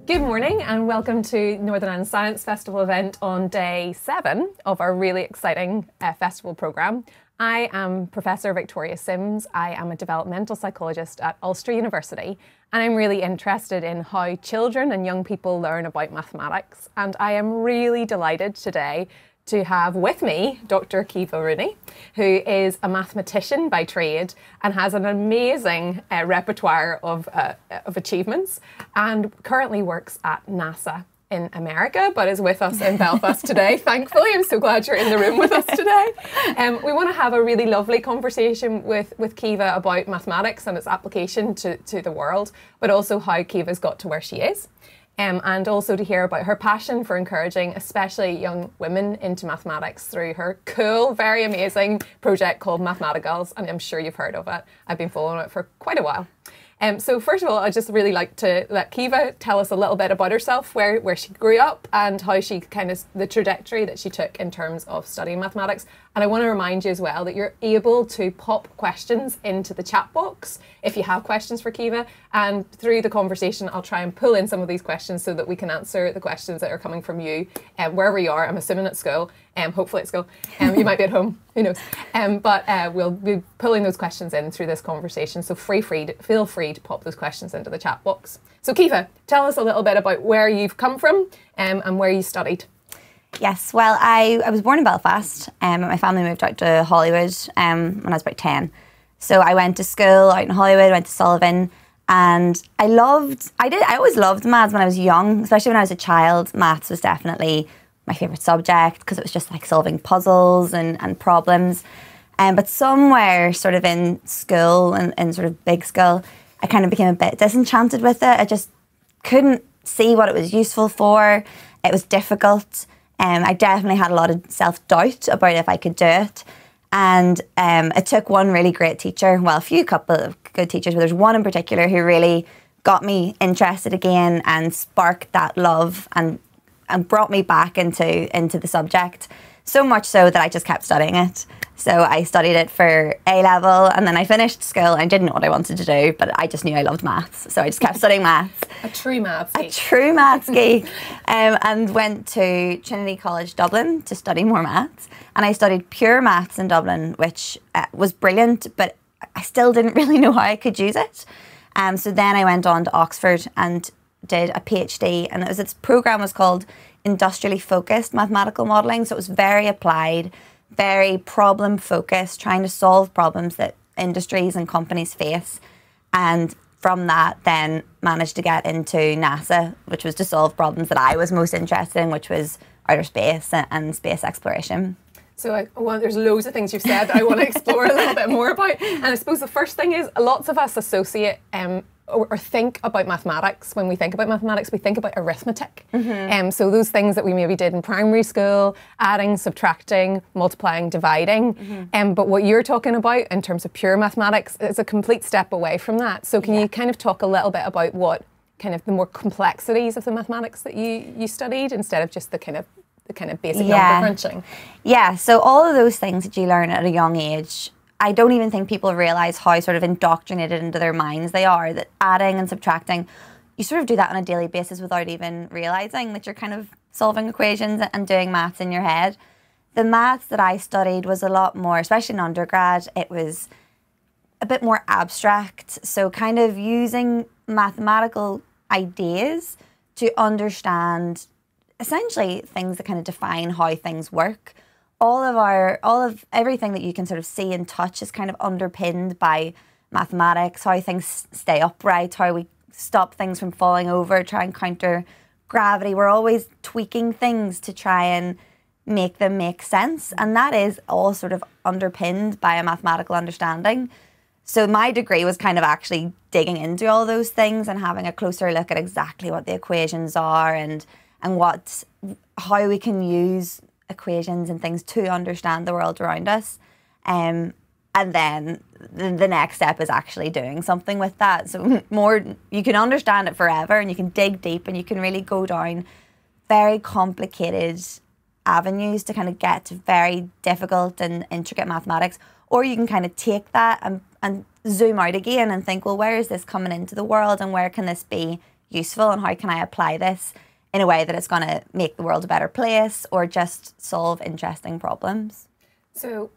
Good morning and welcome to Northern Ireland Science Festival event on day 7 of our really exciting festival programme. I am Professor Victoria Sims. I am a developmental psychologist at Ulster University, and I'm really interested in how children and young people learn about mathematics. And I am really delighted today to have with me Dr. Caoimhe Rooney, who is a mathematician by trade and has an amazing repertoire of achievements, and currently works at NASA in America, but is with us in Belfast today. Thankfully, I'm so glad you're in the room with us today. We want to have a really lovely conversation with Caoimhe about mathematics and its application to the world, but also how Caoimhe's got to where she is. And also to hear about her passion for encouraging especially young women into mathematics through her cool, very amazing project called Mathematigals, and I'm sure you've heard of it. I've been following it for quite a while. So first of all, I'd just really like to let Caoimhe tell us a little bit about herself, where she grew up and how she the trajectory that she took in terms of studying mathematics. And I want to remind you as well that you're able to pop questions into the chat box if you have questions for Caoimhe. And through the conversation, I'll try and pull in some of these questions so that we can answer the questions that are coming from you wherever you are. I'm assuming at school, hopefully at school. You might be at home, who knows. But we'll be pulling those questions in through this conversation. So feel free to pop those questions into the chat box. So Caoimhe, tell us a little bit about where you've come from and where you studied. Yes, well, I was born in Belfast, and my family moved out to Hollywood when I was about 10. So I went to school out in Hollywood, went to Sullivan, and I always loved maths when I was young, especially when I was a child. Maths was definitely my favourite subject because it was just like solving puzzles and problems. But somewhere sort of in school and sort of big school, I kind of became a bit disenchanted with it. I just couldn't see what it was useful for. It was difficult. I definitely had a lot of self-doubt about if I could do it. And it took one really great teacher, well, a couple of good teachers, but there's one in particular who really got me interested again and sparked that love and brought me back into the subject. So much so that I just kept studying it. So I studied it for A-level, and then I finished school. I didn't know what I wanted to do, but I just knew I loved maths. So I just kept studying maths. A true maths geek. A true maths geek. And went to Trinity College Dublin to study more maths. And I studied pure maths in Dublin, which was brilliant, but I still didn't really know how I could use it. So then I went on to Oxford and did a PhD, and its programme was called Industrially Focused Mathematical Modelling. So it was very applied, very problem focused, trying to solve problems that industries and companies face. And from that then managed to get into NASA, which was to solve problems that I was most interested in, which was outer space and space exploration. So there's loads of things you've said that I want to explore a little bit more about. And I suppose the first thing is lots of us associate or think about mathematics. When we think about mathematics, we think about arithmetic. So those things that we maybe did in primary school, adding, subtracting, multiplying, dividing. But what you're talking about in terms of pure mathematics is a complete step away from that. So can you kind of talk a little bit about what kind of the more complexities of the mathematics that you studied instead of just the kind of basic number crunching? Yeah, so all of those things that you learn at a young age, I don't even think people realise how sort of indoctrinated into their minds they are, that adding and subtracting, you sort of do that on a daily basis without even realising that you're kind of solving equations and doing maths in your head. The maths that I studied was a lot more, especially in undergrad, it was a bit more abstract. So kind of using mathematical ideas to understand essentially things that kind of define how things work. All of everything that you can sort of see and touch is kind of underpinned by mathematics, how things stay upright, how we stop things from falling over, try and counter gravity. We're always tweaking things to try and make them make sense. And that is all sort of underpinned by a mathematical understanding. So my degree was kind of actually digging into all those things and having a closer look at exactly what the equations are and how we can use equations and things to understand the world around us. And then the next step is actually doing something with that. So you can understand it forever and you can dig deep and you can really go down very complicated avenues to kind of get to very difficult and intricate mathematics. Or you can kind of take that and zoom out again and think, well, where is this coming into the world and where can this be useful and how can I apply this in a way that it's going to make the world a better place or just solve interesting problems. So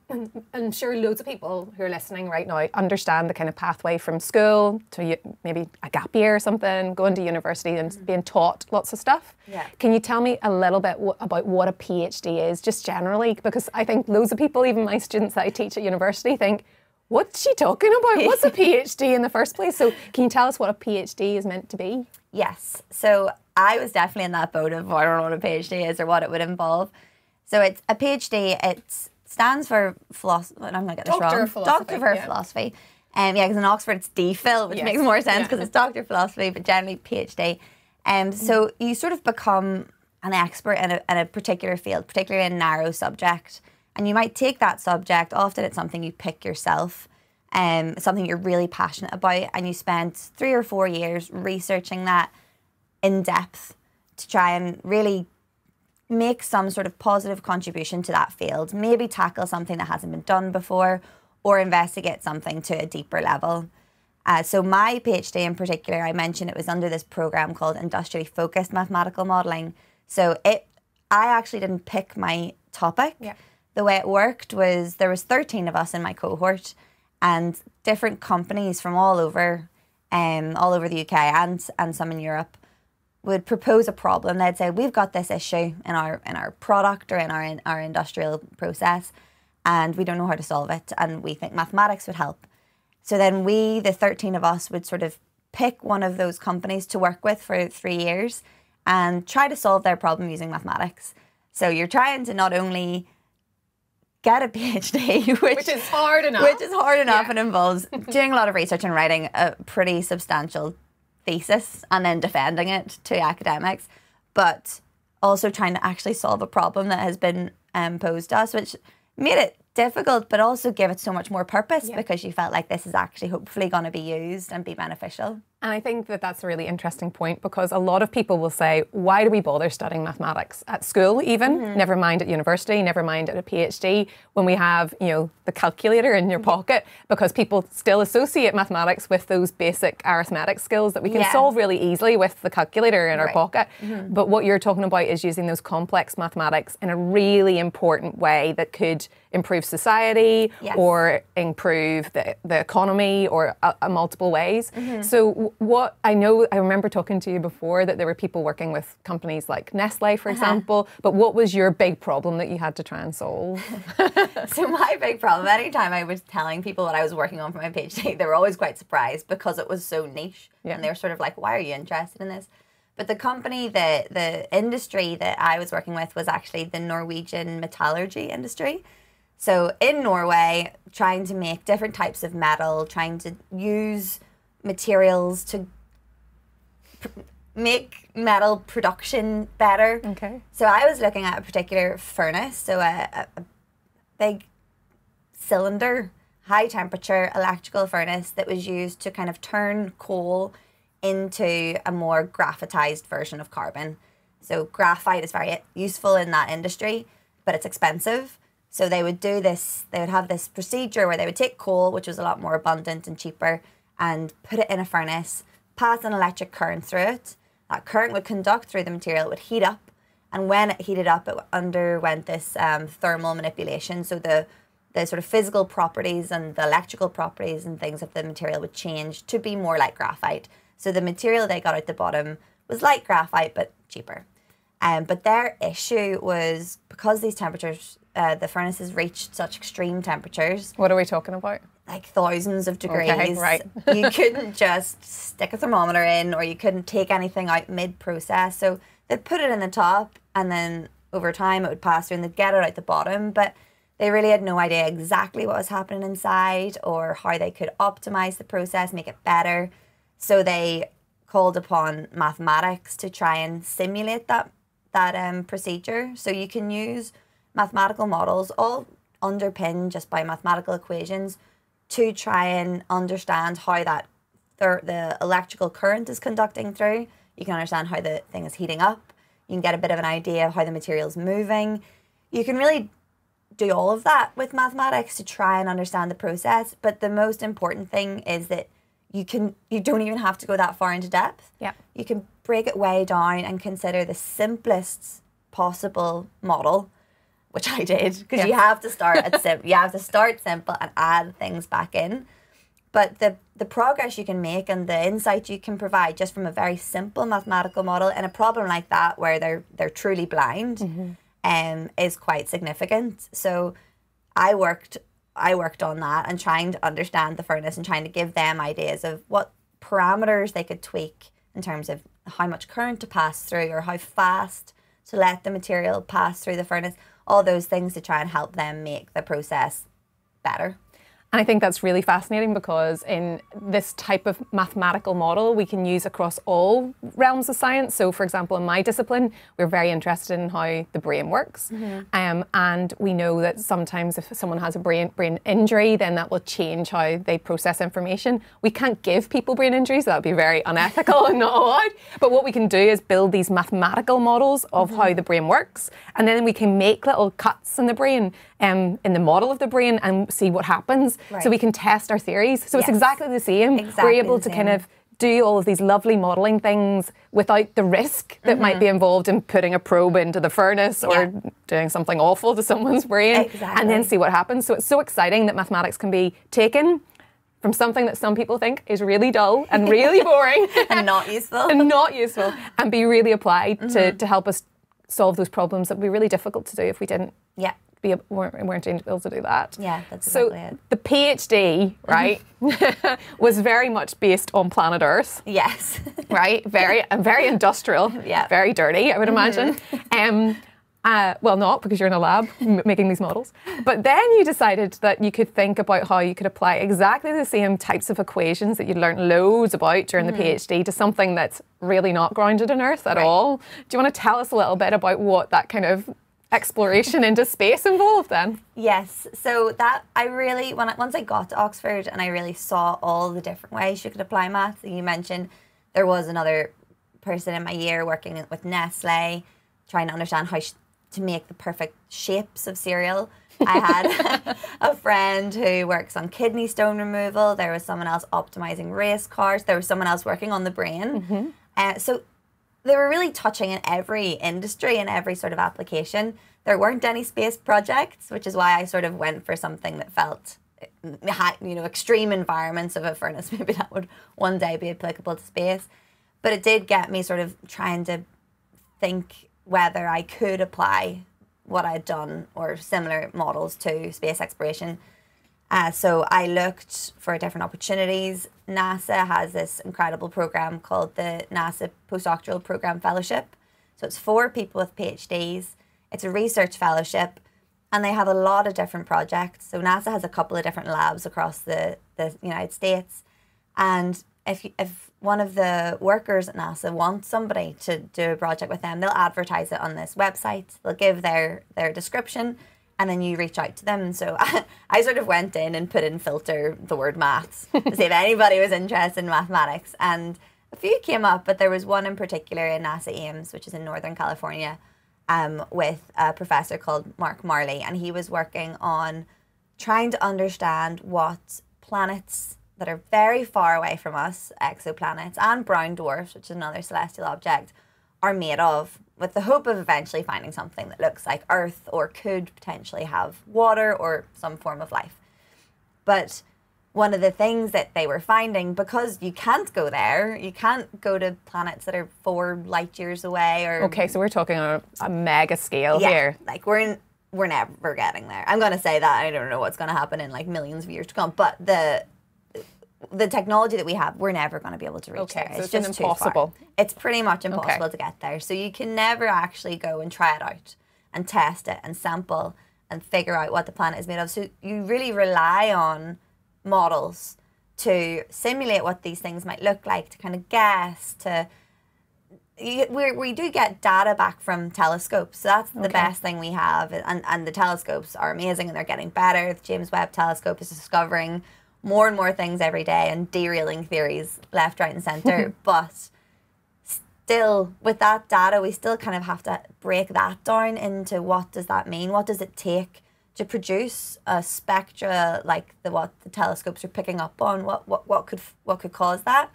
I'm sure loads of people who are listening right now understand the kind of pathway from school to maybe a gap year or something, going to university and being taught lots of stuff. Yeah. Can you tell me a little bit about what a PhD is, just generally? Because I think loads of people, even my students that I teach at university, think, what's she talking about? What's a PhD in the first place? So can you tell us what a PhD is meant to be? Yes. So I was definitely in that boat of I don't know what a PhD is or what it would involve. So it's a PhD, it stands for philosophy. I'm going to get this wrong. Doctor for Philosophy. Because in Oxford it's DPhil, which makes more sense because it's Doctor of Philosophy, but generally PhD. So you sort of become an expert in a particular field, particularly in a narrow subject. And you might take that subject, often it's something you pick yourself, something you're really passionate about, and you spend 3 or 4 years researching that in depth to try and really make some sort of positive contribution to that field, maybe tackle something that hasn't been done before or investigate something to a deeper level. So my PhD in particular, I mentioned it was under this program called Industrially Focused Mathematical Modelling. So I actually didn't pick my topic. Yeah. The way it worked was there was 13 of us in my cohort and different companies from all over the UK and some in Europe would propose a problem. They'd say, we've got this issue in our product or in our industrial process and we don't know how to solve it and we think mathematics would help. So then we, the 13 of us, would sort of pick one of those companies to work with for 3 years and try to solve their problem using mathematics. So you're trying to not only get a PhD, which is hard enough and involves doing a lot of research and writing a pretty substantial thesis and then defending it to academics, but also trying to actually solve a problem that has been posed to us, which made it difficult, but also give it so much more purpose because you felt like this is actually hopefully going to be used and be beneficial. And I think that that's a really interesting point because a lot of people will say, why do we bother studying mathematics at school even? Never mind at university, never mind at a PhD, when we have, the calculator in your pocket, because people still associate mathematics with those basic arithmetic skills that we can solve really easily with the calculator in our pocket. But what you're talking about is using those complex mathematics in a really important way that could improve society or improve the economy or multiple ways. So what I remember talking to you before that there were people working with companies like Nestle, for example, but what was your big problem that you had to try and solve? So my big problem, anytime I was telling people what I was working on for my PhD, they were always quite surprised because it was so niche. And they were sort of like, why are you interested in this? But the company, the industry that I was working with was actually the Norwegian metallurgy industry. So in Norway, trying to make different types of metal, trying to use materials to make metal production better. Okay. So I was looking at a particular furnace, so a big cylinder, high temperature electrical furnace that was used to kind of turn coal into a more graphitized version of carbon. So graphite is very useful in that industry, but it's expensive. So they would do this, they would have this procedure where they would take coal, which was a lot more abundant and cheaper, and put it in a furnace, pass an electric current through it. That current would conduct through the material, it would heat up, and when it heated up, it underwent this thermal manipulation. So the sort of physical properties and the electrical properties and things of the material would change to be more like graphite. So the material they got out the bottom was like graphite, but cheaper. But their issue was because these temperatures, the furnaces reached such extreme temperatures. What are we talking about? Like thousands of degrees. Okay, right. You couldn't just stick a thermometer in or you couldn't take anything out mid-process. So they'd put it in the top and then over time it would pass through and they'd get it out the bottom. But they really had no idea exactly what was happening inside or how they could optimize the process, make it better. So they called upon mathematics to try and simulate that procedure. So you can use mathematical models, all underpinned just by mathematical equations, to try and understand how the electrical current is conducting through. You can understand how the thing is heating up. You can get a bit of an idea of how the material is moving. You can really do all of that with mathematics to try and understand the process. But the most important thing is that you don't even have to go that far into depth. Yeah. You can break it way down and consider the simplest possible model, which I did, because you have to start at you have to start simple and add things back in. But the progress you can make and the insight you can provide just from a very simple mathematical model in a problem like that where they're truly blind is quite significant. So I worked on that and trying to understand the furnace and trying to give them ideas of what parameters they could tweak in terms of how much current to pass through or how fast to let the material pass through the furnace, all those things to try and help them make the process better. And I think that's really fascinating because in this type of mathematical model we can use across all realms of science. So for example, in my discipline, we're very interested in how the brain works. And we know that sometimes if someone has a brain injury, then that will change how they process information. We can't give people brain injuries, that would be very unethical and not allowed. But what we can do is build these mathematical models of how the brain works. And then we can make little cuts in the brain, in the model of the brain, and see what happens. Right. So we can test our theories. So it's exactly the same. Exactly we're able to kind of do all of these lovely modelling things without the risk that might be involved in putting a probe into the furnace or doing something awful to someone's brain, and then see what happens. So it's so exciting that mathematics can be taken from something that some people think is really dull and really boring and not useful and be really applied to help us solve those problems that would be really difficult to do if we didn't weren't able to do that. Yeah, that's so exactly it. The PhD, right, was very much based on planet Earth. Yes. Right, very industrial, very dirty, I would imagine. Well, not because you're in a lab making these models. But then you decided that you could think about how you could apply exactly the same types of equations that you'd learned loads about during the PhD to something that's really not grounded in Earth at all. Do you want to tell us a little bit about what that kind of exploration into space involved then? Yes, so that I really, once I got to Oxford and I really saw all the different ways you could apply maths. You mentioned there was another person in my year working with Nestle, trying to understand how to make the perfect shapes of cereal. I had a friend who works on kidney stone removal. There was someone else optimizing race cars. There was someone else working on the brain. So they were really touching in every industry and every sort of application. There weren't any space projects, which is why I sort of went for something that felt, extreme environments of a furnace. Maybe that would one day be applicable to space. But it did get me sort of trying to think whether I could apply what I'd done or similar models to space exploration. So I looked for different opportunities. NASA has this incredible program called the NASA Postdoctoral Program Fellowship. So it's for people with PhDs. It's a research fellowship, and they have a lot of different projects. So NASA has a couple of different labs across the United States. And if one of the workers at NASA wants somebody to do a project with them, they'll advertise it on this website. They'll give their description, and then you reach out to them. So I sort of went in and put in filter the word maths to see if anybody was interested in mathematics. And a few came up, but there was one in particular in NASA Ames, which is in Northern California, with a professor called Mark Marley. And he was working on trying to understand what planets that are very far away from us, exoplanets, and brown dwarfs, which is another celestial object, are made of, with the hope of eventually finding something that looks like Earth or could potentially have water or some form of life. But one of the things that they were finding, because you can't go there, you can't go to planets that are 4 light years away. Or okay, so we're talking on a mega scale here. Like we're never getting there. I'm going to say that. I don't know what's going to happen in like millions of years to come, but the technology that we have, we're never going to be able to reach there. So it's just impossible. Too far. It's pretty much impossible to get there. So you can never actually go and try it out and test it and sample and figure out what the planet is made of. So you really rely on models to simulate what these things might look like, to kind of guess, we do get data back from telescopes. So that's the best thing we have. And the telescopes are amazing and they're getting better. The James Webb Telescope is discovering more and more things every day and derailing theories left, right and centre. But still, with that data, we still kind of have to break that down into what does that mean? What does it take to produce a spectra like what the telescopes are picking up on? What could cause that?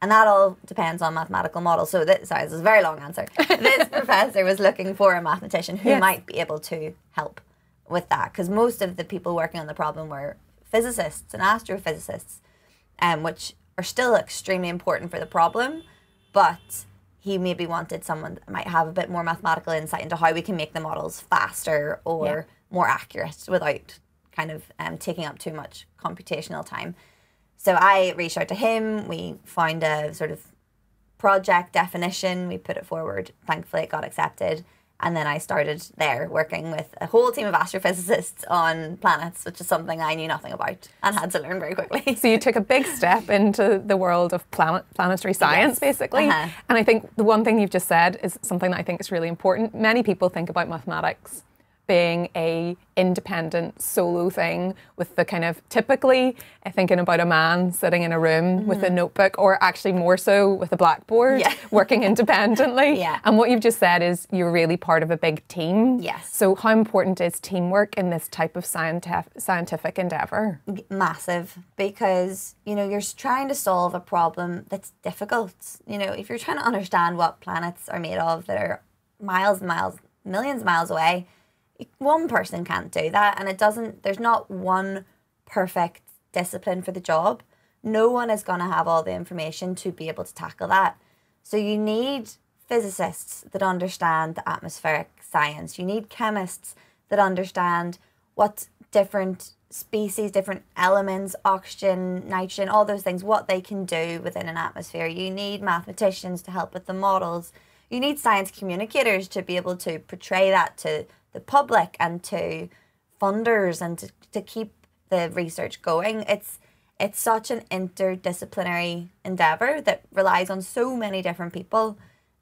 And that all depends on mathematical models. So sorry, this is a very long answer. This professor was looking for a mathematician who might be able to help with that, because most of the people working on the problem were physicists and astrophysicists, which are still extremely important for the problem, but he maybe wanted someone that might have a bit more mathematical insight into how we can make the models faster or more accurate without kind of taking up too much computational time. So I reached out to him, we found a sort of project definition, we put it forward, thankfully it got accepted, and then I started there working with a whole team of astrophysicists on planets, which is something I knew nothing about and had to learn very quickly. So you took a big step into the world of planetary science, basically. And I think the one thing you've just said is something that I think is really important. Many people think about mathematics being a independent solo thing, with the kind of typically thinking about a man sitting in a room with a notebook, or actually more so with a blackboard, working independently. And what you've just said is you're really part of a big team. So how important is teamwork in this type of scientific endeavour? Massive, because you're trying to solve a problem that's difficult. If you're trying to understand what planets are made of that are miles and miles, millions of miles away, one person can't do that, and there's not one perfect discipline for the job. No one is going to have all the information to be able to tackle that. So you need physicists that understand the atmospheric science. You need chemists that understand what different species, different elements, oxygen, nitrogen, all those things, what they can do within an atmosphere. You need mathematicians to help with the models. You need science communicators to be able to portray that to the public and to funders, and to keep the research going. It's such an interdisciplinary endeavour that relies on so many different people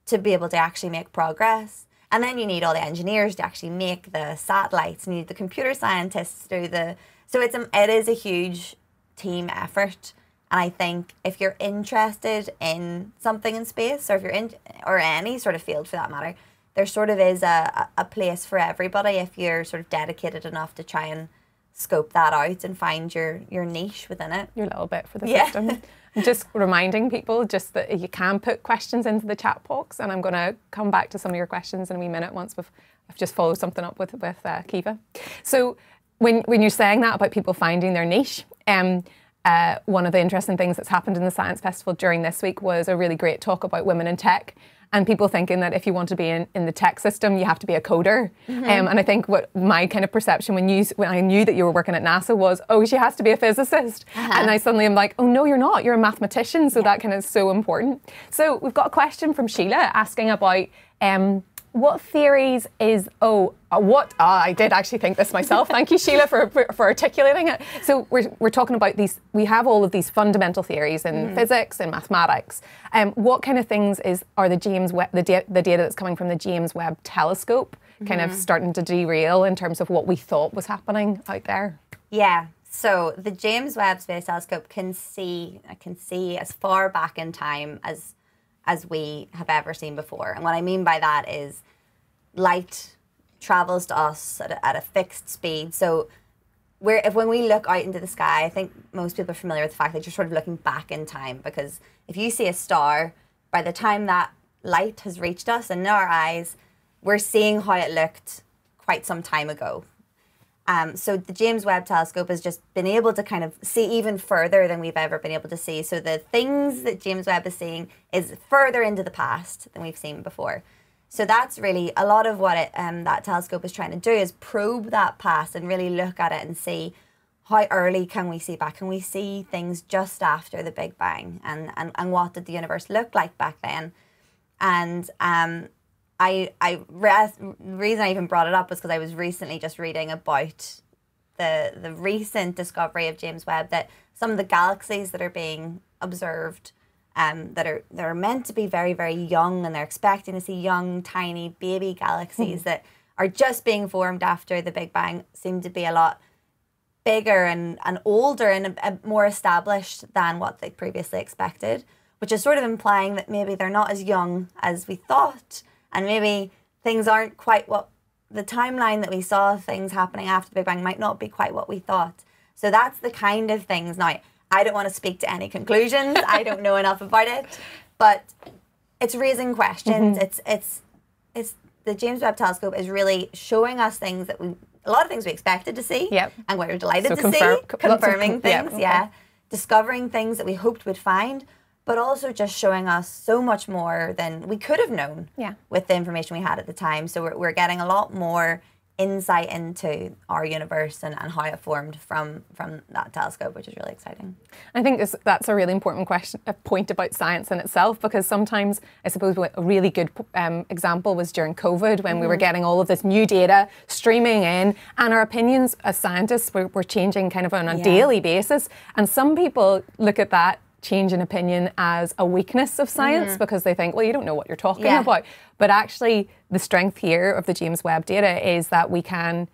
to be able to actually make progress. And then you need all the engineers to actually make the satellites, and you need the computer scientists to do the... So it is a huge team effort. And I think if you're interested in something in space, or if you're in, or any sort of field for that matter, there sort of is a place for everybody if you're sort of dedicated enough to try and scope that out and find your niche within it. Your little bit for the system. I'm just reminding people just that you can put questions into the chat box, and I'm going to come back to some of your questions in a wee minute once I've just followed something up with Caoimhe. So when you're saying that about people finding their niche, one of the interesting things that's happened in the Science Festival during this week was a really great talk about women in tech. And people thinking that if you want to be in the tech system, you have to be a coder. And I think what my kind of perception when I knew that you were working at NASA was, oh, she has to be a physicist. And I suddenly am like, oh, no, you're not. You're a mathematician. So that kind of is so important. So we've got a question from Sheila asking about what theories is... I did actually think this myself. Thank you, Sheila, for articulating it. So we're talking about these... We have all of these fundamental theories in physics and mathematics. What kind of things are the data that's coming from the James Webb Telescope kind of starting to derail in terms of what we thought was happening out there? Yeah. So the James Webb Space Telescope can see as far back in time as we have ever seen before. And what I mean by that is light travels to us at a fixed speed. So when we look out into the sky, I think most people are familiar with the fact that you're sort of looking back in time, because if you see a star, by the time that light has reached us and in our eyes, we're seeing how it looked quite some time ago. So the James Webb Telescope has just been able to kind of see even further than we've ever been able to see. So the things that James Webb is seeing is further into the past than we've seen before. So that's really a lot of what that telescope is trying to do, is probe that past and really look at it and see how early can we see back. Can we see things just after the Big Bang, and what did the universe look like back then? And the reason I even brought it up was because I was recently just reading about the recent discovery of James Webb, that some of the galaxies that are being observed that are meant to be very, very young, and they're expecting to see young, tiny baby galaxies that are just being formed after the Big Bang, seem to be a lot bigger and older and more established than what they previously expected, which is sort of implying that maybe they're not as young as we thought. And maybe things aren't quite what the timeline that we saw things happening after the Big Bang might not be quite what we thought. So that's the kind of things. Now, I don't want to speak to any conclusions. I don't know enough about it, but it's raising questions. It's the James Webb Telescope is really showing us things that a lot of things we expected to see, and we're delighted to see, confirming things, discovering things that we hoped we'd find, but also just showing us so much more than we could have known with the information we had at the time. So we're getting a lot more insight into our universe and how it formed from that telescope, which is really exciting. I think that's a really important point about science in itself, because sometimes, I suppose, a really good example was during COVID, when we were getting all of this new data streaming in, and our opinions as scientists were changing kind of on a daily basis. And some people look at that change in opinion as a weakness of science, because they think, well, you don't know what you're talking about. But actually, the strength here of the James Webb data is that we can,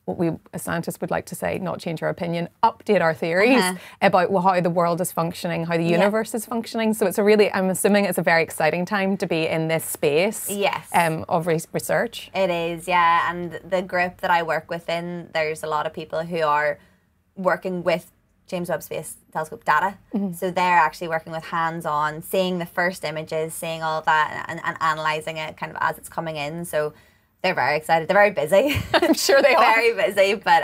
what we as scientists would like to say, not change our opinion, update our theories about how the world is functioning, how the universe is functioning. So it's a really, I'm assuming it's a very exciting time to be in this space of research. It is, yeah. And the group that I work within, there's a lot of people who are working with James Webb Space Telescope data. So they're actually working with hands-on, seeing the first images, seeing all of that and analysing it kind of as it's coming in. So they're very excited. They're very busy. I'm sure they are. Very busy, but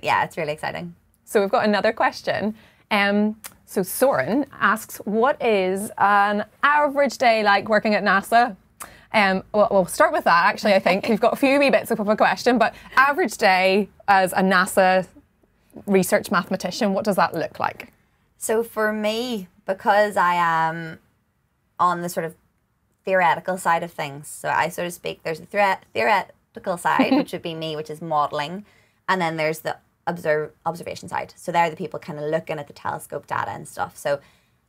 yeah, it's really exciting. So we've got another question. So Soren asks, what is an average day like working at NASA? Well, we'll start with that, actually. I think we've got a few wee bits of a question, but average day as a NASA research mathematician, what does that look like? So for me, because I am on the sort of theoretical side of things, so I sort of speak, there's the theoretical side, which would be me, which is modelling, and then there's the observation side. So they're the people kind of looking at the telescope data and stuff. So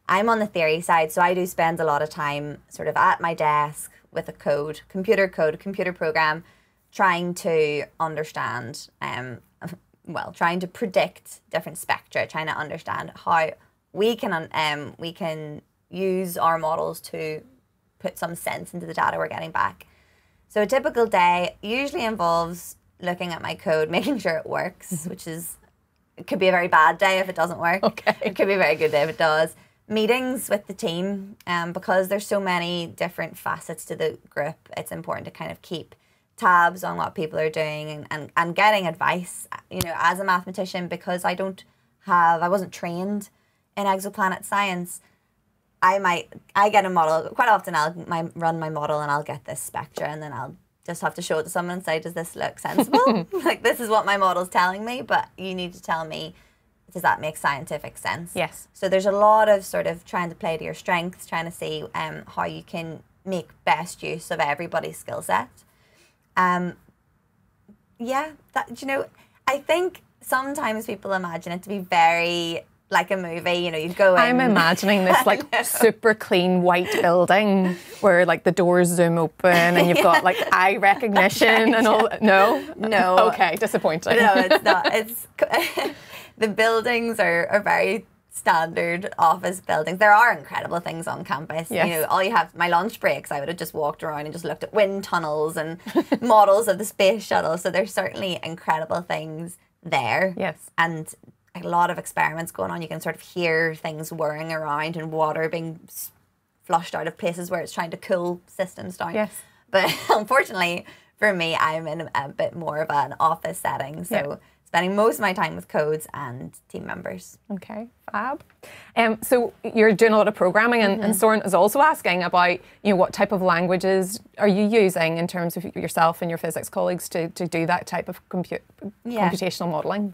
I'm on the theory side, so I do spend a lot of time sort of at my desk with a computer program, trying to understand trying to predict different spectra, trying to understand how we can use our models to put some sense into the data we're getting back. So a typical day usually involves looking at my code, making sure it works, which is, it could be a very bad day if it doesn't work. It could be a very good day if it does. Meetings with the team, because there's so many different facets to the group, it's important to kind of keep tabs on what people are doing and getting advice, you know, as a mathematician, because I wasn't trained in exoplanet science. I get a model, quite often I'll run my model and I'll get this spectra, and then I'll just have to show it to someone and say, does this look sensible? Like, this is what my model's telling me, but you need to tell me, does that make scientific sense? Yes. So there's a lot of sort of trying to play to your strengths, trying to see how you can make best use of everybody's skill set. I think sometimes people imagine it to be very like a movie, you know, you'd go in. I'm imagining this like super clean white building where like the doors zoom open and you've got like eye recognition and all. No? Okay, disappointing. No, it's not. It's the buildings are very standard office buildings. There are incredible things on campus. Yes. You know, all you have, my lunch breaks, I would have just walked around and just looked at wind tunnels and models of the space shuttle. So there's certainly incredible things there. Yes. And a lot of experiments going on. You can sort of hear things whirring around and water being flushed out of places where it's trying to cool systems down. Yes. But unfortunately for me, I'm in a bit more of an office setting. So spending most of my time with codes and team members. Okay, fab. So you're doing a lot of programming, and Soren is also asking about, you know, what type of languages are you using in terms of yourself and your physics colleagues to do that type of computational modelling?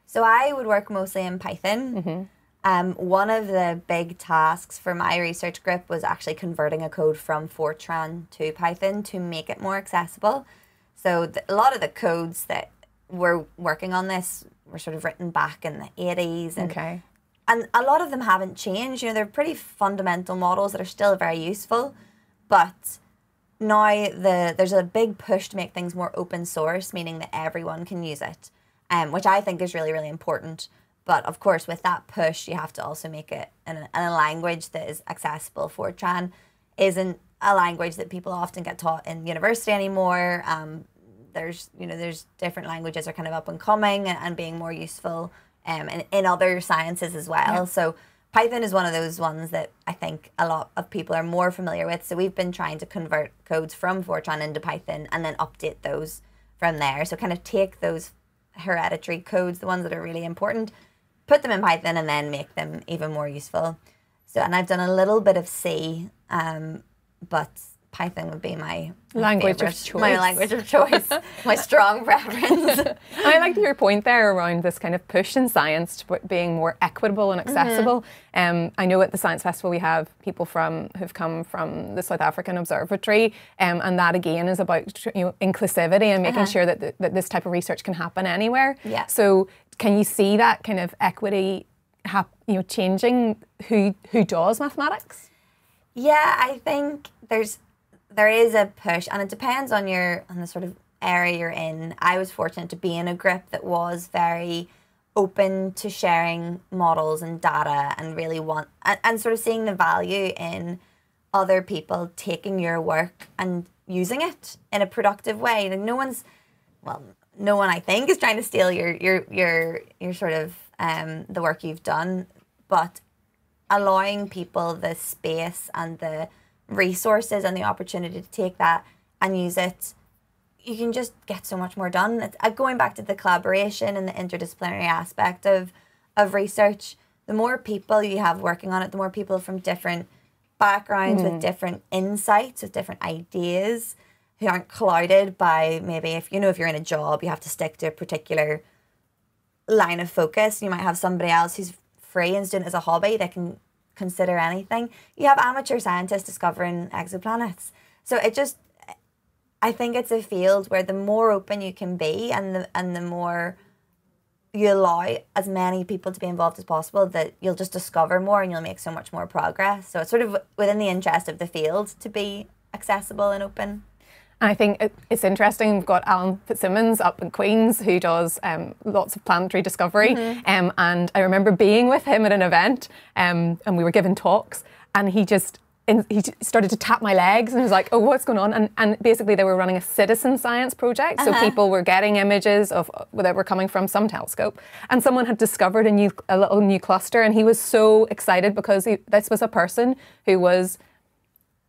So I would work mostly in Python. One of the big tasks for my research group was actually converting a code from Fortran to Python to make it more accessible. So a lot of the codes that we're working on this were sort of written back in the 80s. And a lot of them haven't changed. You know, they're pretty fundamental models that are still very useful. But now there's a big push to make things more open source, meaning that everyone can use it, which I think is really, really important. But of course, with that push, you have to also make it in a language that is accessible. Fortran isn't a language that people often get taught in university anymore. There's different languages are kind of up and coming and being more useful in other sciences as well. Yeah. So Python is one of those ones that I think a lot of people are more familiar with. So we've been trying to convert codes from Fortran into Python and then update those from there. So kind of take those hereditary codes, the ones that are really important, put them in Python and then make them even more useful. So, and I've done a little bit of C, but Python would be my language favorite, of choice. My language of choice, my strong preference. I like your point there around this kind of push in science to being more equitable and accessible. I know at the Science Festival we have people who've come from the South African Observatory, and that again is about inclusivity and making sure that this type of research can happen anywhere. Yeah. So can you see that kind of equity changing who does mathematics? Yeah, I think there is a push, and it depends on the sort of area you're in. I was fortunate to be in a group that was very open to sharing models and data and really and sort of seeing the value in other people taking your work and using it in a productive way. Like no one I think is trying to steal your sort of the work you've done, but allowing people the space and the resources and the opportunity to take that and use it, you can just get so much more done. It's, going back to the collaboration and the interdisciplinary aspect of research, the more people you have working on it, the more people from different backgrounds with different insights, with different ideas, who aren't clouded by maybe if you're in a job, you have to stick to a particular line of focus. You might have somebody else who's free and is doing it as a hobby. They can consider anything. You have amateur scientists discovering exoplanets. So I think it's a field where the more open you can be and the more you allow as many people to be involved as possible, that you'll just discover more and you'll make so much more progress. So it's sort of within the interest of the field to be accessible and open. And I think it's interesting, we've got Alan Fitzsimmons up in Queen's who does lots of planetary discovery, and I remember being with him at an event and we were giving talks, and he started to tap my legs and was like, oh, what's going on? And basically they were running a citizen science project, so people were getting images that were coming from some telescope, and someone had discovered a little new cluster, and he was so excited because this was a person who was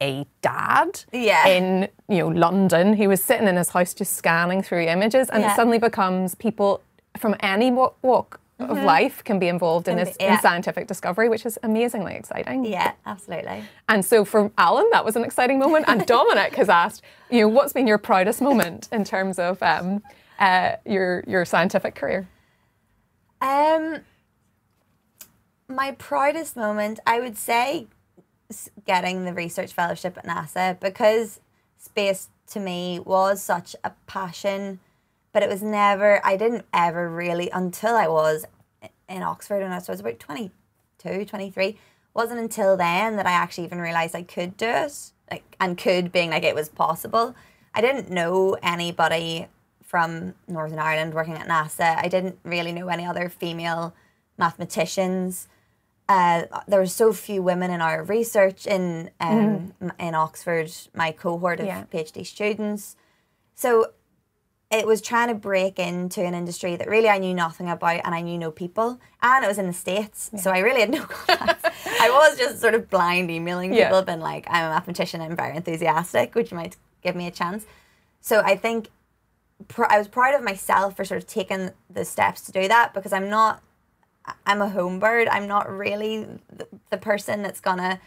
a dad in London. He was sitting in his house just scanning through images, and it suddenly becomes people from any walk of life can be involved in scientific discovery, which is amazingly exciting. Yeah, absolutely. And so for Alan, that was an exciting moment. And Dominic has asked, what's been your proudest moment in terms of your scientific career? My proudest moment, I would say, getting the research fellowship at NASA, because space to me was such a passion, but it was I didn't ever really, until I was in Oxford and I was about 22, 23, wasn't until then that I actually even realised I could do it, and could being like it was possible. I didn't know anybody from Northern Ireland working at NASA. I didn't really know any other female mathematicians. There were so few women in our research in Oxford, my cohort of PhD students. So it was trying to break into an industry that really I knew nothing about, and I knew no people, and it was in the States, so I really had no contacts. I was just sort of blind emailing people, been like, I'm a mathematician, I'm very enthusiastic, would you might give me a chance? So I think I was proud of myself for sort of taking the steps to do that, because I'm a home bird. I'm not really the person that's gonna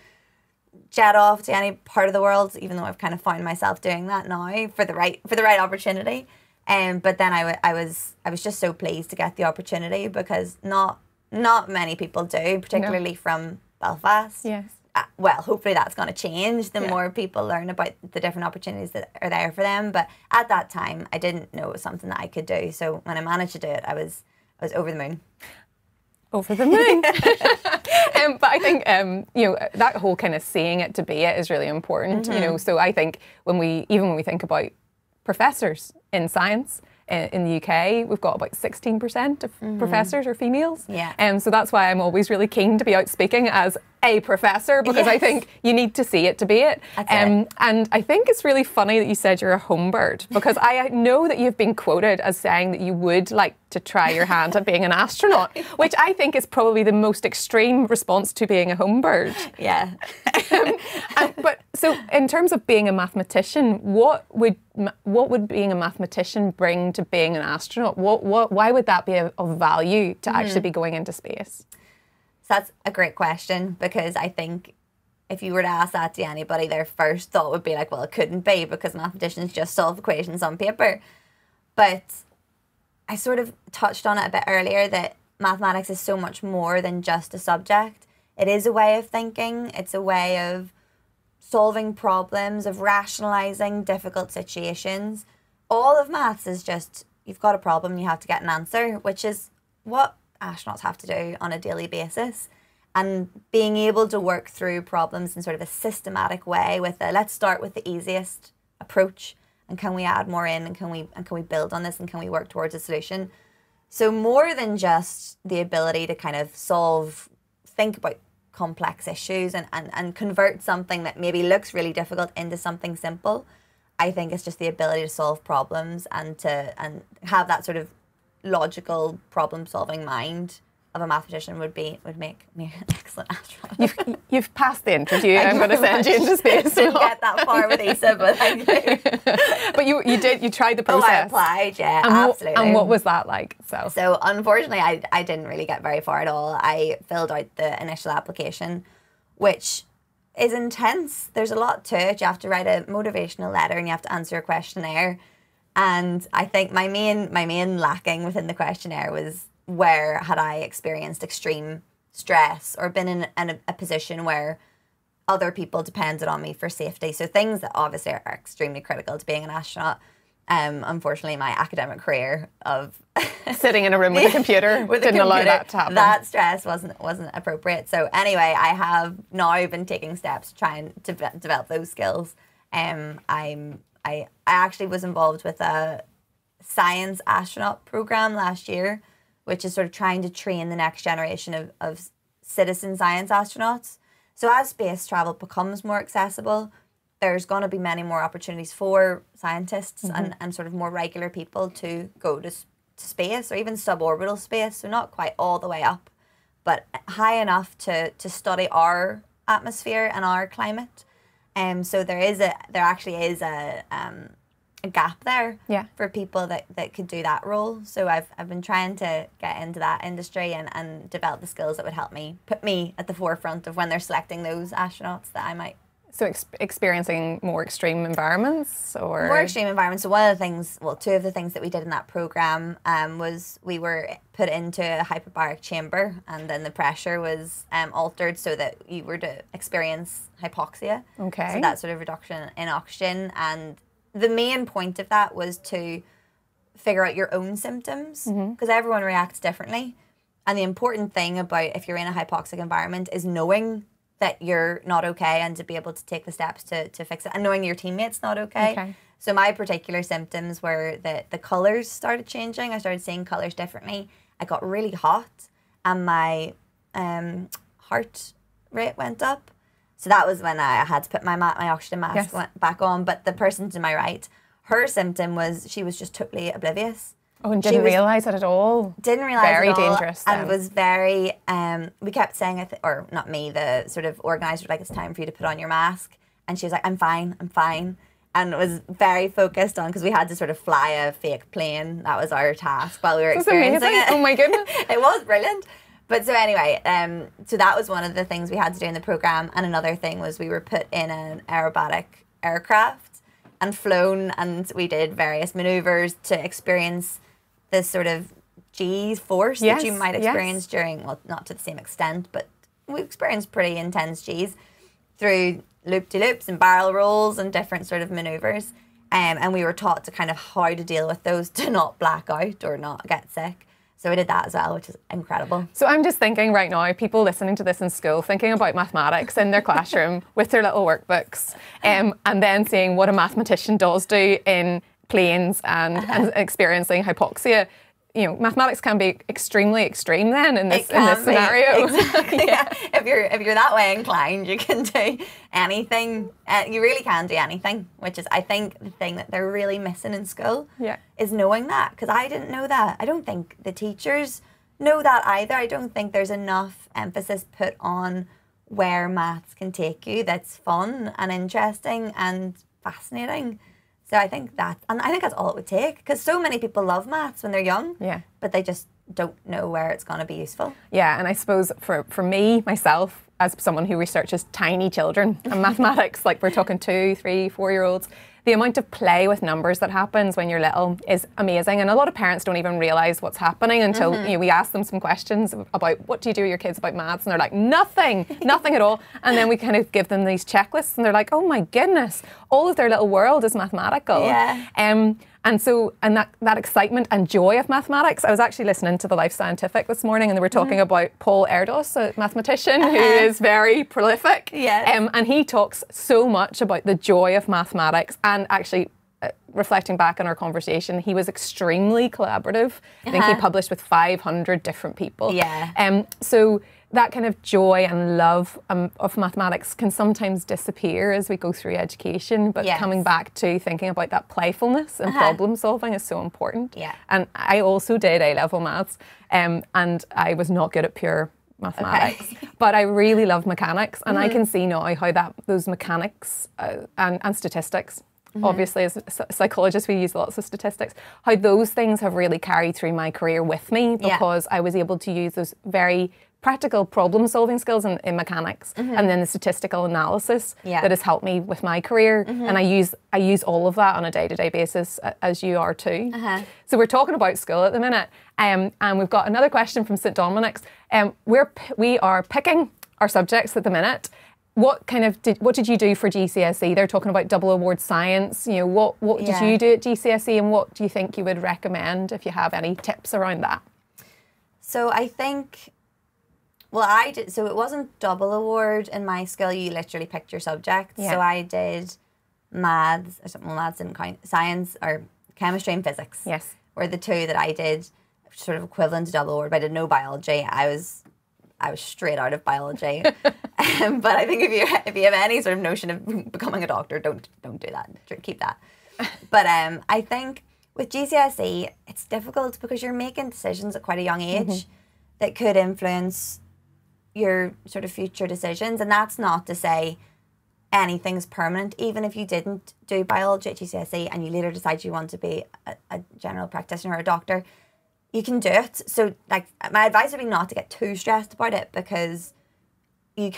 jet off to any part of the world, even though I've kind of found myself doing that now for the right opportunity. But then I was just so pleased to get the opportunity, because not many people do, particularly from Belfast. Yes. Well, hopefully that's going to change the more people learn about the different opportunities that are there for them. But at that time, I didn't know it was something that I could do. So when I managed to do it, I was over the moon. Over the moon. But I think, that whole kind of seeing it to be it is really important, So I think when we think about professors in science, in the UK, we've got about 16% of professors are females. Yeah. So that's why I'm always really keen to be out speaking as a professor, because I think you need to see it to be it. And I think it's really funny that you said you're a home bird, because I know that you've been quoted as saying that you would like to try your hand at being an astronaut, which I think is probably the most extreme response to being a home bird. Yeah. But so in terms of being a mathematician, what would being a mathematician bring to being an astronaut? Why would that be of value to actually be going into space? So that's a great question, because I think if you were to ask that to anybody, their first thought would be like, well, it couldn't be, because mathematicians just solve equations on paper. But I sort of touched on it a bit earlier, that mathematics is so much more than just a subject. It is a way of thinking. It's a way of solving problems, of rationalising difficult situations. All of maths is just, you've got a problem, you have to get an answer, which is what astronauts have to do on a daily basis. And being able to work through problems in sort of a systematic way with let's start with the easiest approach, and can we add more in, and can we build on this, and can we work towards a solution? So more than just the ability to kind of think about complex issues and convert something that maybe looks really difficult into something simple, I think it's just the ability to solve problems and have that sort of logical problem-solving mind of a mathematician would make me an excellent astronaut. You've passed the interview. I'm going to send you into space. Didn't get that far with ESA, but thank you. But you tried the process. Oh, I applied, yeah, absolutely. And what was that like? So unfortunately, I didn't really get very far at all. I filled out the initial application, which is intense. There's a lot to it. You have to write a motivational letter, and you have to answer a questionnaire. And I think my main lacking within the questionnaire was, where had I experienced extreme stress or been in a position where other people depended on me for safety. So things that obviously are extremely critical to being an astronaut. Unfortunately, my academic career of sitting in a room with a computer didn't allow that to happen. That stress wasn't appropriate. So anyway, I have now been taking steps trying to develop those skills. I actually was involved with a science astronaut program last year, which is sort of trying to train the next generation of citizen science astronauts. So as space travel becomes more accessible, there's going to be many more opportunities for scientists and sort of more regular people to go to space, or even suborbital space, so not quite all the way up, but high enough to study our atmosphere and our climate. So there actually is a gap there for people that could do that role. So I've been trying to get into that industry and develop the skills that would help me, put me at the forefront of when they're selecting those astronauts that I might. So experiencing more extreme environments, or more extreme environments. So one of the things, two of the things that we did in that program was we were put into a hyperbaric chamber, and then the pressure was altered so that you were to experience hypoxia. Okay. So that sort of reduction in oxygen, and the main point of that was to figure out your own symptoms, because everyone reacts differently. And the important thing about if you're in a hypoxic environment is knowing that you're not okay, and to be able to take the steps to fix it, and knowing your teammate's not okay. So my particular symptoms were that the colours started changing. I started seeing colours differently. I got really hot, and my heart rate went up. So that was when I had to put my oxygen mask back on. But the person to my right, her symptom was she was just totally oblivious. Oh, and didn't realise it at all. Didn't realise it at all. Very dangerous. And was very, we kept saying, or not me, the sort of organiser, like, it's time for you to put on your mask. And she was like, I'm fine. And it was very focused on, because we had to sort of fly a fake plane. That was our task while we were experiencing it. Oh my goodness. It was brilliant. But so anyway, so that was one of the things we had to do in the programme. And another thing was we were put in an aerobatic aircraft and flown, and we did various manoeuvres to experience this sort of G force that you might experience during, well, not to the same extent, but we experienced pretty intense Gs through loop-de-loops and barrel rolls and different sort of manoeuvres. And we were taught to kind of how to deal with those to not black out or not get sick. So we did that as well, which is incredible. So I'm just thinking right now, people listening to this in school, thinking about mathematics in their classroom with their little workbooks, and then seeing what a mathematician does do in planes and experiencing hypoxia. You know, mathematics can be extremely extreme then in this scenario. Exactly. Yeah. If you're that way inclined, you can do anything. You really can do anything, which is, I think, the thing that they're really missing in school. Yeah. Is knowing that, because I didn't know that. I don't think the teachers know that either. I don't think there's enough emphasis put on where maths can take you that's fun and interesting and fascinating. So I think that's all it would take, because so many people love maths when they're young, but they just don't know where it's going to be useful. Yeah, and I suppose for me, myself, as someone who researches tiny children and mathematics, like we're talking 2, 3, 4-year-olds, the amount of play with numbers that happens when you're little is amazing. And a lot of parents don't even realise what's happening until you know, we ask them some questions about what do you do with your kids about maths, and they're like, nothing at all. And then we kind of give them these checklists and they're like, oh my goodness, all of their little world is mathematical. Yeah. And that excitement and joy of mathematics. I was actually listening to the Life Scientific this morning, and they were talking about Proudest, a mathematician who is very prolific. Yes. And he talks so much about the joy of mathematics, and actually reflecting back on our conversation, he was extremely collaborative. I think he published with 500 different people. Yeah. So that kind of joy and love of mathematics can sometimes disappear as we go through education, but coming back to thinking about that playfulness and problem solving is so important. Yeah. And I also did A-level maths, and I was not good at pure mathematics, but I really love mechanics, and I can see now how those mechanics and statistics, obviously as psychologists we use lots of statistics, how those things have really carried through my career with me, because I was able to use those very practical problem solving skills in mechanics, and then the statistical analysis that has helped me with my career, and I use all of that on a day-to-day basis, as you are too. So we're talking about school at the minute, and we've got another question from St Dominic's. We are picking our subjects at the minute. What did you do for GCSE? They're talking about double award science. You know, what did you do at GCSE, and what do you think you would recommend if you have any tips around that? So I think, well, I did. So it wasn't double award in my school. You literally picked your subject. Yeah. So I did maths, or something. Well, maths didn't count. Science, or chemistry and physics. Yes, were the two that I did, sort of equivalent to double award. But I did no biology. I was straight out of biology. But I think if you have any sort of notion of becoming a doctor, don't do that. Keep that. But I think with GCSE, it's difficult because you're making decisions at quite a young age that could influence your sort of future decisions. And that's not to say anything's permanent. Even if you didn't do biology at GCSE and you later decide you want to be a general practitioner or a doctor, you can do it. So, like, my advice would be not to get too stressed about it, because you're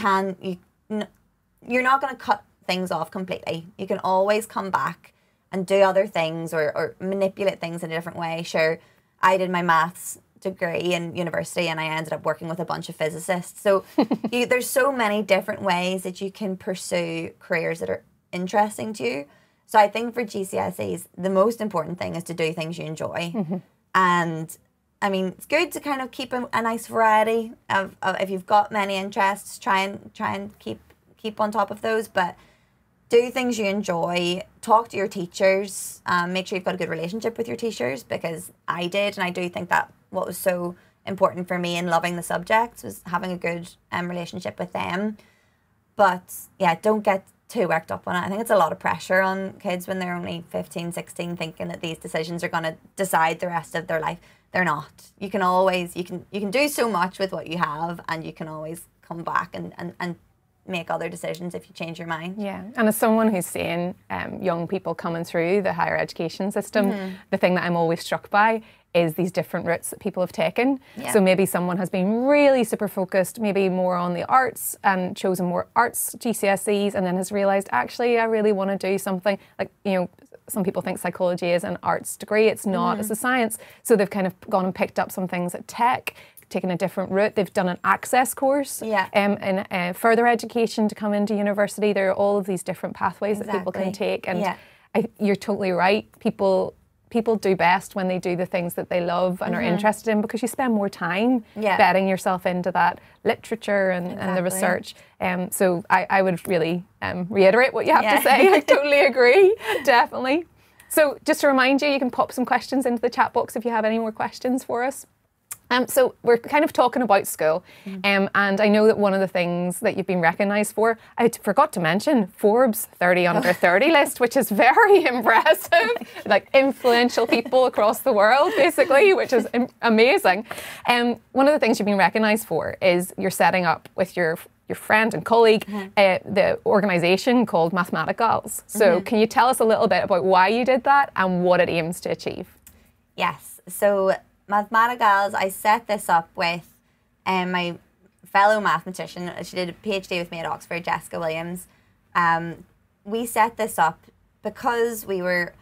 not going to cut things off completely. You can always come back and do other things, or manipulate things in a different way. Sure, I did my maths degree in university and I ended up working with a bunch of physicists. So there's so many different ways that you can pursue careers that are interesting to you. So I think for GCSEs, the most important thing is to do things you enjoy. And I mean, it's good to kind of keep a nice variety of if you've got many interests, try and keep on top of those, but do things you enjoy. Talk to your teachers. Make sure you've got a good relationship with your teachers, because I did, and I do think that what was so important for me in loving the subjects was having a good relationship with them. But yeah, don't get too worked up on it. I think it's a lot of pressure on kids when they're only 15, 16, thinking that these decisions are going to decide the rest of their life. They're not. You can always, you can do so much with what you have, and you can always come back and make other decisions if you change your mind. Yeah, and as someone who's seeing young people coming through the higher education system, the thing that I'm always struck by is these different routes that people have taken. Yeah. So maybe someone has been really super focused, maybe more on the arts, and chosen more arts GCSEs, and then has realised, actually, I really want to do something like, you know, some people think psychology is an arts degree. It's not, it's a science. So they've kind of gone and picked up some things at tech, taken a different route. They've done an access course in further education to come into university. There are all of these different pathways that people can take. And you're totally right. People do best when they do the things that they love and are interested in, because you spend more time betting yourself into that literature and the research. So I would really reiterate what you have to say. I totally agree, definitely. So just to remind you, you can pop some questions into the chat box if you have any more questions for us. So we're kind of talking about school, and I know that one of the things that you've been recognised for, I forgot to mention, Forbes 30 under 30 list, which is very impressive, like influential people across the world, basically, which is amazing. One of the things you've been recognised for is you're setting up with your friend and colleague the organisation called Mathematicals. So can you tell us a little bit about why you did that and what it aims to achieve? Yes, so Mathematicals, I set this up with my fellow mathematician. She did a PhD with me at Oxford, Jessica Williams. We set this up because we were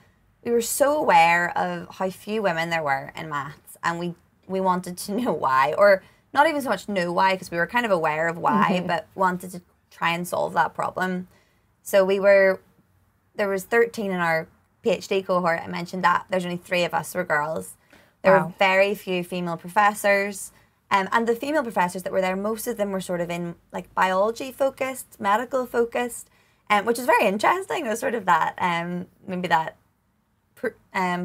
so aware of how few women there were in maths, and we wanted to know why, or not even so much know why, because we were kind of aware of why, but wanted to try and solve that problem. So there was 13 in our PhD cohort. I mentioned that. There's only 3 of us were girls. There were very few female professors. And the female professors that were there, most of them were sort of in like biology focused, medical focused, which is very interesting. It was sort of that, maybe that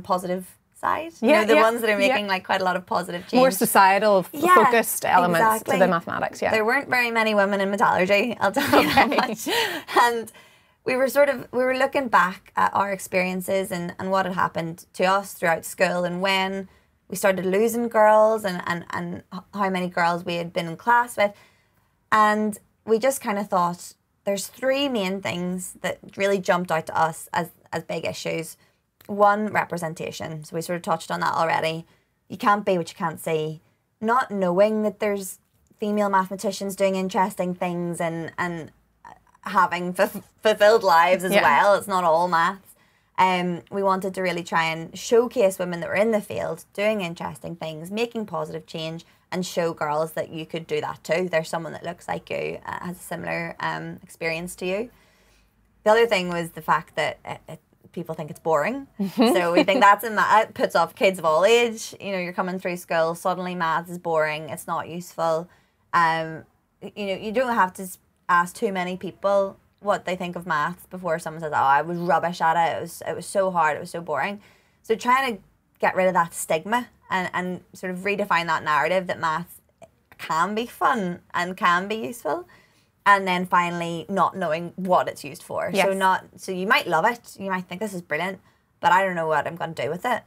positive side. You know, the ones that are making like quite a lot of positive change. More societal focused elements to the mathematics, There weren't very many women in metallurgy, I'll tell you that much. And we were looking back at our experiences and what had happened to us throughout school, and when we started losing girls and how many girls we had been in class with. And we just kind of thought there's 3 main things that really jumped out to us as big issues. One, representation. So we sort of touched on that already. You can't be what you can't see. Not knowing that there's female mathematicians doing interesting things and having fulfilled lives as well. It's not all maths. We wanted to really try and showcase women that were in the field doing interesting things, making positive change, and show girls that you could do that too. There's someone that looks like you, has a similar experience to you. The other thing was the fact that people think it's boring. So we think that puts off kids of all age. You know, you're coming through school, suddenly maths is boring, it's not useful. You don't have to ask too many people what they think of maths before someone says, oh, I was rubbish at it. It was so hard, it was so boring. So trying to get rid of that stigma and sort of redefine that narrative that maths can be fun and can be useful. And then finally not knowing what it's used for. Yes. So you might love it, you might think this is brilliant, but I don't know what I'm going to do with it.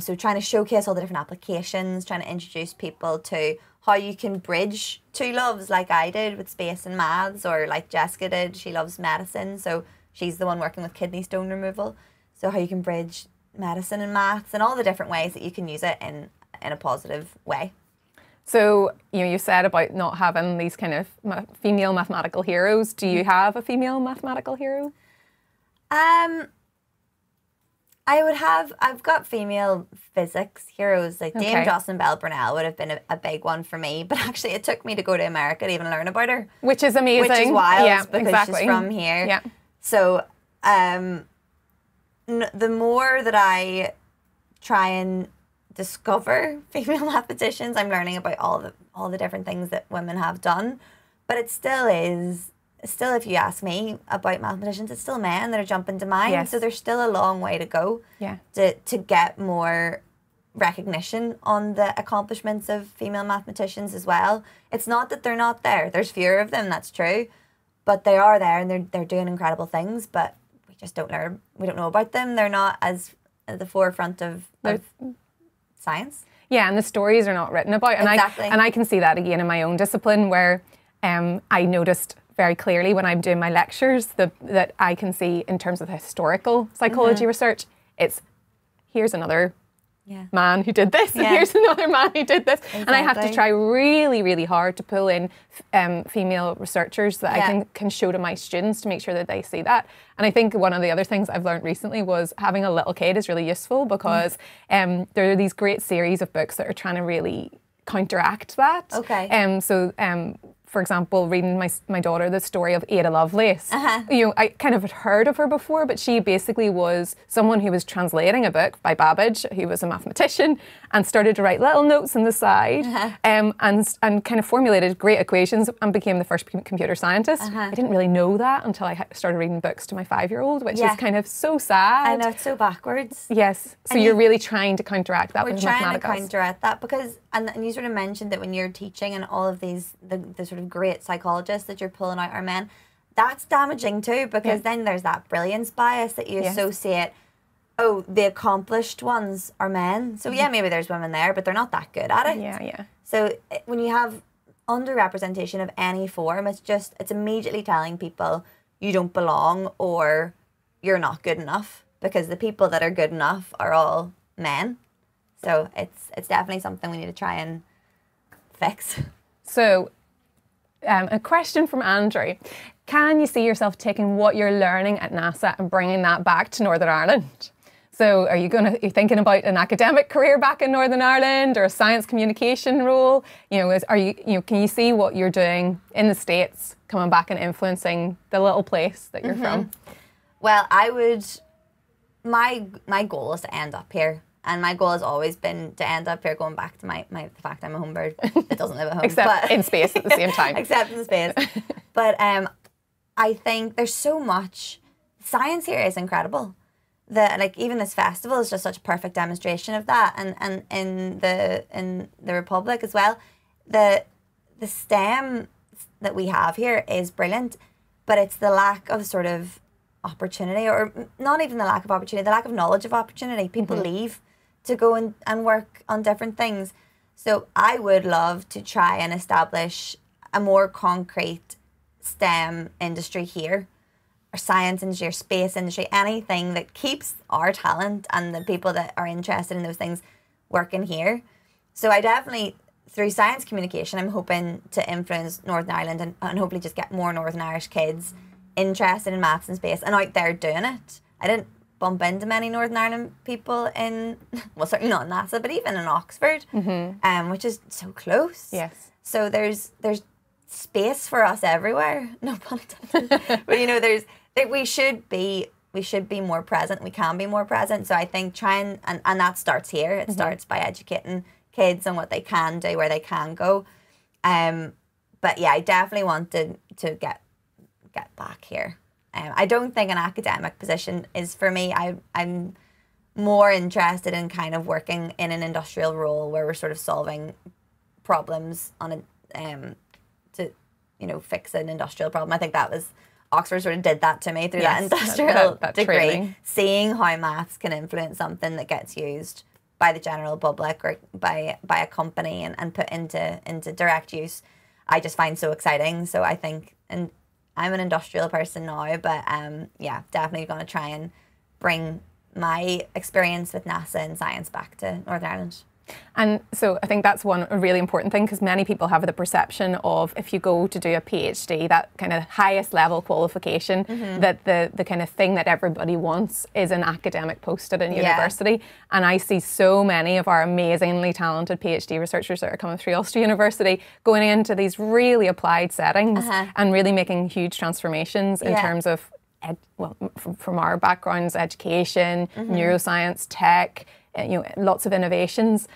So trying to showcase all the different applications, trying to introduce people to how you can bridge 2 loves like I did with space and maths, or like Jessica did, she loves medicine, so she's the one working with kidney stone removal. So how you can bridge medicine and maths and all the different ways that you can use it in a positive way. So, you said about not having these kind of female mathematical heroes. Do you have a female mathematical hero? I've got female physics heroes, like Dame Jocelyn Bell Burnell would have been a big one for me, but actually it took me to go to America to even learn about her. Which is amazing. Which is wild, because she's from here. Yeah. So, the more that I try and discover female mathematicians, I'm learning about all the different things that women have done, but it still is, if you ask me about mathematicians, it's still men that are jumping to mind. Yes. So there's still a long way to go to get more recognition on the accomplishments of female mathematicians as well. It's not that they're not there. There's fewer of them, that's true, but they are there and they're doing incredible things, but we just don't learn. We don't know about them. They're not as at the forefront of science. Yeah, and the stories are not written about. And I can see that again in my own discipline, where I noticed very clearly when I'm doing my lectures that I can see in terms of historical psychology research, it's here's another man who did this, and here's another man who did this. Exactly. And I have to try really, really hard to pull in female researchers that I can show to my students to make sure that they see that. And I think one of the other things I've learned recently was having a little kid is really useful, because there are these great series of books that are trying to really counteract that. for example, reading my daughter the story of Ada Lovelace. You know, I kind of had heard of her before, but she basically was someone who was translating a book by Babbage, who was a mathematician, and started to write little notes on the side, and kind of formulated great equations and became the first computer scientist. I didn't really know that until I started reading books to my 5-year-old, which is kind of so sad. I know, it's so backwards. Yes. So you're really trying to counteract that with Mathematicals. We're trying to counteract that because, and you sort of mentioned that when you're teaching and all of these, the sort of great psychologists that you're pulling out are men, that's damaging too, because then there's that brilliance bias that you associate, oh, the accomplished ones are men. So yeah, maybe there's women there, but they're not that good at it. So when you have underrepresentation of any form, it's immediately telling people you don't belong or you're not good enough, because the people that are good enough are all men. So it's definitely something we need to try and fix. So a question from Andrew. Can you see yourself taking what you're learning at NASA and bringing that back to Northern Ireland? So are you thinking about an academic career back in Northern Ireland or a science communication role? You know, can you see what you're doing in the States coming back and influencing the little place that you're from? Well, my goal is to end up here. And my goal has always been to end up here, going back to the fact I'm a home bird that doesn't live at home. Except in space at the same time. Except in space. But I think there's so much. Science here is incredible. Even this festival is just such a perfect demonstration of that. And in the Republic as well, the STEM that we have here is brilliant, but it's the lack of sort of opportunity, or not even the lack of opportunity, the lack of knowledge of opportunity. People leave to go and work on different things. So I would love to try and establish a more concrete STEM industry here, or science industry, or space industry, anything that keeps our talent and the people that are interested in those things working here. So I definitely, through science communication, I'm hoping to influence Northern Ireland and hopefully just get more Northern Irish kids interested in maths and space and out there doing it. I didn't bump into many Northern Ireland people well, certainly not in NASA, but even in Oxford, which is so close. Yes. So there's space for us everywhere. No pun intended. But you know, we should be more present. We can be more present. So I think and that starts here. It starts by educating kids on what they can do, where they can go. But yeah, I definitely want to get back here. I don't think an academic position is for me. I'm more interested in kind of working in an industrial role where we're sort of solving problems on to fix an industrial problem. I think that was Oxford sort of did that to me through that industrial degree, training. Seeing how maths can influence something that gets used by the general public or by a company and put into direct use, I just find so exciting. So I think, and I'm an industrial person now, but yeah, definitely going to try and bring my experience with NASA and science back to Northern Ireland. And so I think that's a really important thing, because many people have the perception of, if you go to do a PhD, that kind of highest level qualification, that the kind of thing that everybody wants is an academic post at a university. And I see so many of our amazingly talented PhD researchers that are coming through Ulster University going into these really applied settings and really making huge transformations in terms of, from our backgrounds, education, neuroscience, tech, lots of innovations.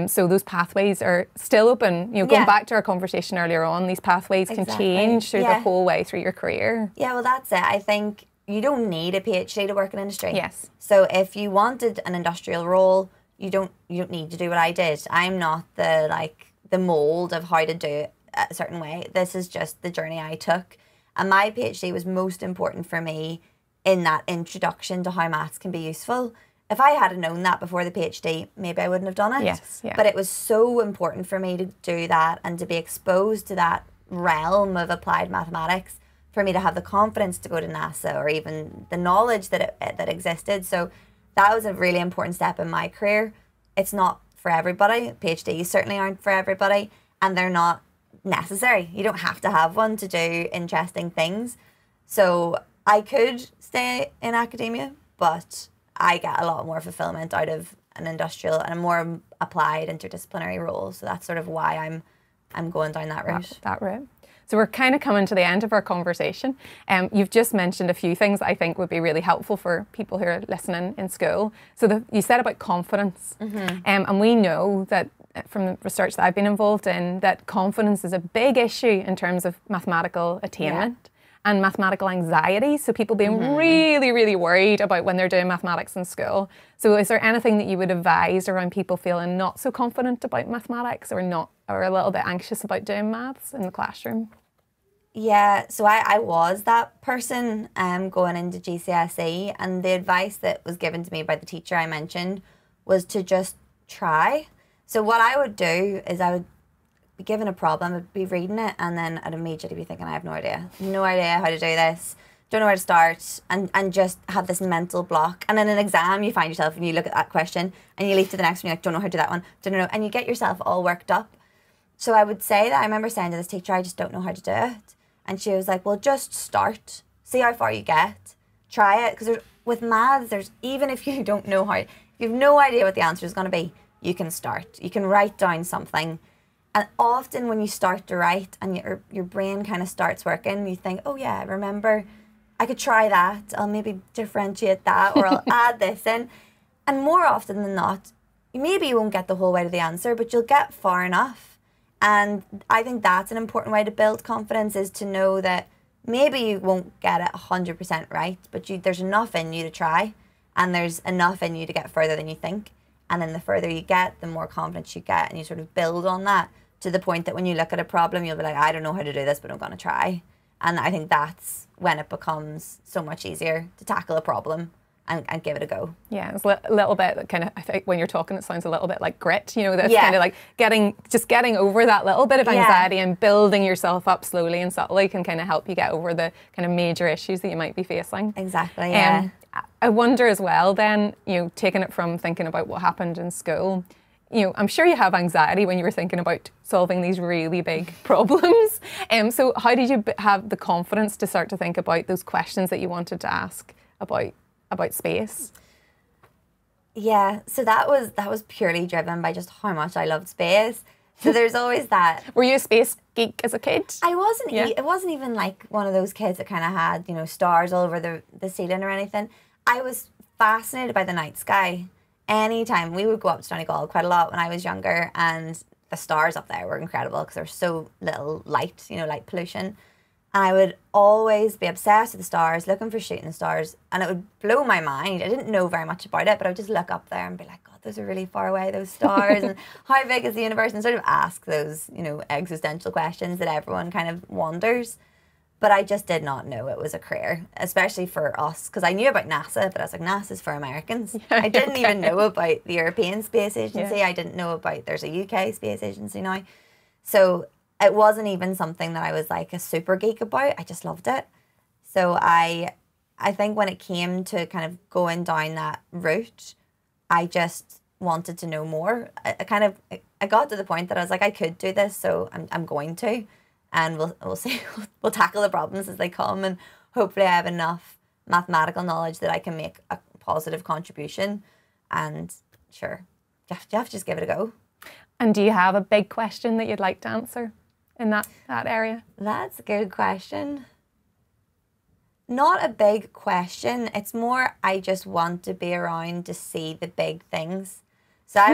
So those pathways are still open. Going back to our conversation earlier on, these pathways can change through the whole way through your career. Yeah, well, that's it. I think you don't need a PhD to work in industry. Yes. So if you wanted an industrial role, you don't need to do what I did. I'm not the mold of how to do it a certain way. This is just the journey I took. And my PhD was most important for me in that introduction to how maths can be useful. If I had known that before the PhD, maybe I wouldn't have done it. Yes, yeah. But it was so important for me to do that and to be exposed to that realm of applied mathematics, for me to have the confidence to go to NASA, or even the knowledge that existed. So that was a really important step in my career. It's not for everybody. PhDs certainly aren't for everybody, and they're not necessary. You don't have to have one to do interesting things. So I could stay in academia, but I get a lot more fulfillment out of an industrial and a more applied interdisciplinary role. So that's sort of why I'm going down that route. That route. So we're kind of coming to the end of our conversation. You've just mentioned a few things that I think would be really helpful for people who are listening in school. So you said about confidence. And we know that from the research that I've been involved in, that confidence is a big issue in terms of mathematical attainment and mathematical anxiety. So people being really, really worried about when they're doing mathematics in school. So is there anything that you would advise around people feeling not so confident about mathematics or a little bit anxious about doing maths in the classroom? Yeah, so I was that person going into GCSE, and the advice that was given to me by the teacher I mentioned was to just try. So what I would do is I would be given a problem, I'd be reading it, and then I'd immediately be thinking, I have no idea how to do this, don't know where to start, and just have this mental block. And in an exam, you find yourself and you look at that question and you leap to the next one, you're like, don't know how to do that one, don't know, and you get yourself all worked up. So I would say that I remember saying to this teacher, I just don't know how to do it. And she was like, well, just start, see how far you get, try it. Because with maths, even if you don't know how, if you have no idea what the answer is going to be, you can start. You can write down something. And often when you start to write and your brain kind of starts working, you think, oh yeah, remember, I could try that. I'll maybe differentiate that, or I'll add this in. And more often than not, maybe you won't get the whole way to the answer, but you'll get far enough. And I think that's an important way to build confidence, is to know that maybe you won't get it 100% right, but there's enough in you to try, and there's enough in you to get further than you think. And then the further you get, the more confidence you get, and you sort of build on that to the point that when you look at a problem, you'll be like, I don't know how to do this, but I'm going to try. And I think that's when it becomes so much easier to tackle a problem and give it a go. Yeah, it's a little bit kind of, I think when you're talking, it sounds a little bit like grit, that's kind of like getting over that little bit of anxiety and building yourself up slowly and subtly can kind of help you get over the kind of major issues that you might be facing. Exactly, yeah. I wonder as well then, taking it from thinking about what happened in school, I'm sure you have anxiety when you were thinking about solving these really big problems. So how did you have the confidence to start to think about those questions that you wanted to ask about space? Yeah, so that was purely driven by just how much I loved space. So there's always that. Were you a space geek as a kid? I wasn't. It wasn't even like one of those kids that kind of had, stars all over the ceiling or anything. I was fascinated by the night sky. Anytime we would go up to Donegal quite a lot when I was younger, and the stars up there were incredible because there's so little light, light pollution. And I would always be obsessed with the stars, looking for shooting stars, and it would blow my mind. I didn't know very much about it, but I would just look up there and be like, God, those are really far away, those stars, and how big is the universe? And sort of ask those, existential questions that everyone kind of wonders. But I just did not know it was a career, especially for us, because I knew about NASA, but I was like, NASA's for Americans. I didn't even know about the European Space Agency. Yeah. I didn't know about, there's a UK Space Agency now. So it wasn't even something that I was like a super geek about. I just loved it. So I think when it came to kind of going down that route, I just wanted to know more. I got to the point that I was like, I could do this, so I'm going to. And we'll see, we'll tackle the problems as they come, and hopefully I have enough mathematical knowledge that I can make a positive contribution. And sure, you have to just give it a go. And do you have a big question that you'd like to answer in that area? That's a good question. Not a big question. It's more, I just want to be around to see the big things. So I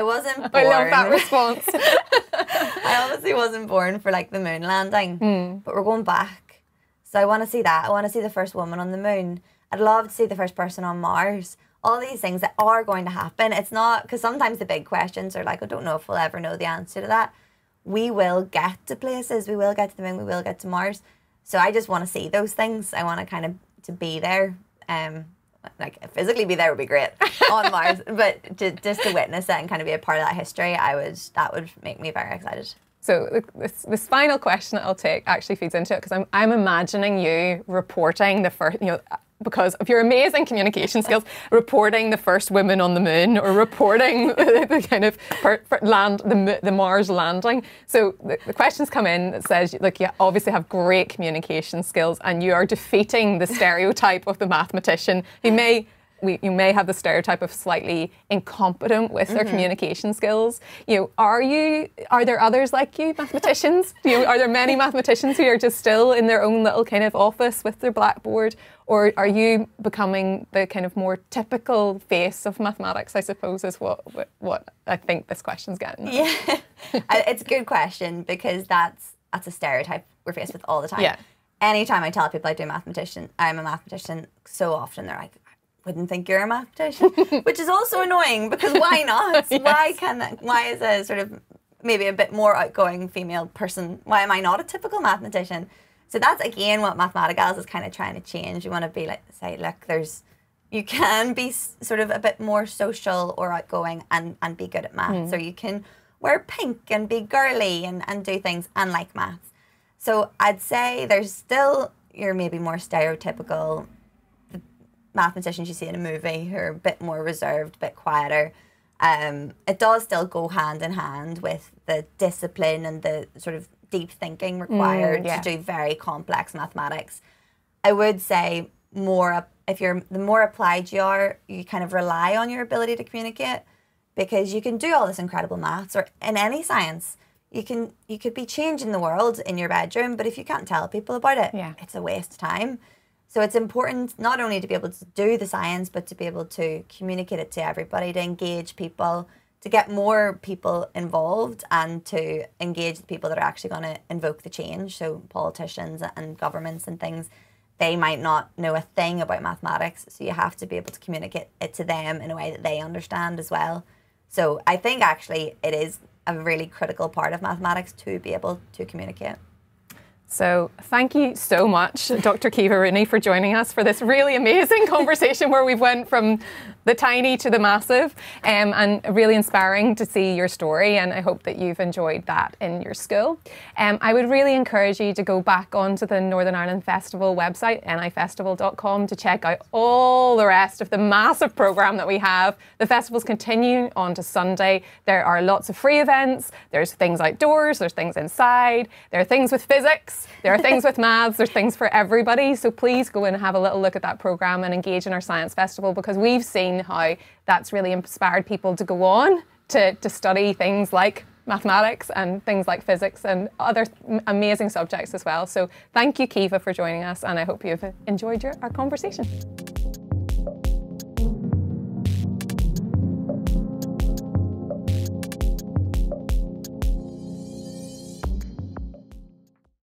wasn't born. I love that response. I obviously wasn't born for like the moon landing, but we're going back. So I want to see that. I want to see the first woman on the moon. I'd love to see the first person on Mars. All these things that are going to happen. It's not, because sometimes the big questions are like, I don't know if we'll ever know the answer to that. We will get to places. We will get to the moon. We will get to Mars. So I just want to see those things. I want to kind of to be there. Like physically be there would be great on Mars, but just to witness it and kind of be a part of that history, that would make me very excited. So this final question that I'll take actually feeds into it, because I'm imagining you reporting the first, because of your amazing communication skills, reporting the first women on the moon, or reporting the kind of the Mars landing. So the questions come in that says, look, you obviously have great communication skills, and you are defeating the stereotype of the mathematician who may you may have the stereotype of slightly incompetent with their communication skills. Are there others like you, mathematicians? Are there many mathematicians who are just still in their own little kind of office with their blackboard? Or are you becoming the kind of more typical face of mathematics, I suppose, is what I think this question's getting at. Yeah, it's a good question, because that's a stereotype we're faced with all the time. Yeah. Anytime I tell people I'm a mathematician, so often they're like, I wouldn't think you're a mathematician, which is also annoying, because why not? Yes. Why is a sort of maybe a bit more outgoing female person, why am I not a typical mathematician? So that's again what Mathematicals is kind of trying to change. You want to be like, say, look, you can be sort of a bit more social or outgoing and be good at maths. So you can wear pink and be girly and do things and like maths. So I'd say there's still your maybe more stereotypical mathematicians you see in a movie who are a bit more reserved, a bit quieter. It does still go hand in hand with the discipline and the sort of deep thinking required to do very complex mathematics. I would say the more applied you are, you kind of rely on your ability to communicate, because you can do all this incredible maths, or in any science, you could be changing the world in your bedroom, but if you can't tell people about it, it's a waste of time. So it's important not only to be able to do the science, but to be able to communicate it to everybody, to engage people, to get more people involved, and to engage the people that are actually going to invoke the change. So politicians and governments and things, they might not know a thing about mathematics, so you have to be able to communicate it to them in a way that they understand as well. So I think actually it is a really critical part of mathematics to be able to communicate. So thank you so much, Dr. Caoimhe Rooney, for joining us for this really amazing conversation where we've went from the tiny to the massive, and really inspiring to see your story, and I hope that you've enjoyed that in your school. I would really encourage you to go back onto the Northern Ireland Festival website, nifestival.com, to check out all the rest of the massive programme that we have. The festival's continuing on to Sunday. There are lots of free events, there's things outdoors, there's things inside, there are things with physics, there are things with maths, there's things for everybody. So please go in and have a little look at that programme and engage in our science festival, because we've seen how that's really inspired people to go on to study things like mathematics and things like physics and other amazing subjects as well. So thank you, Caoimhe, for joining us, and I hope you've enjoyed our conversation.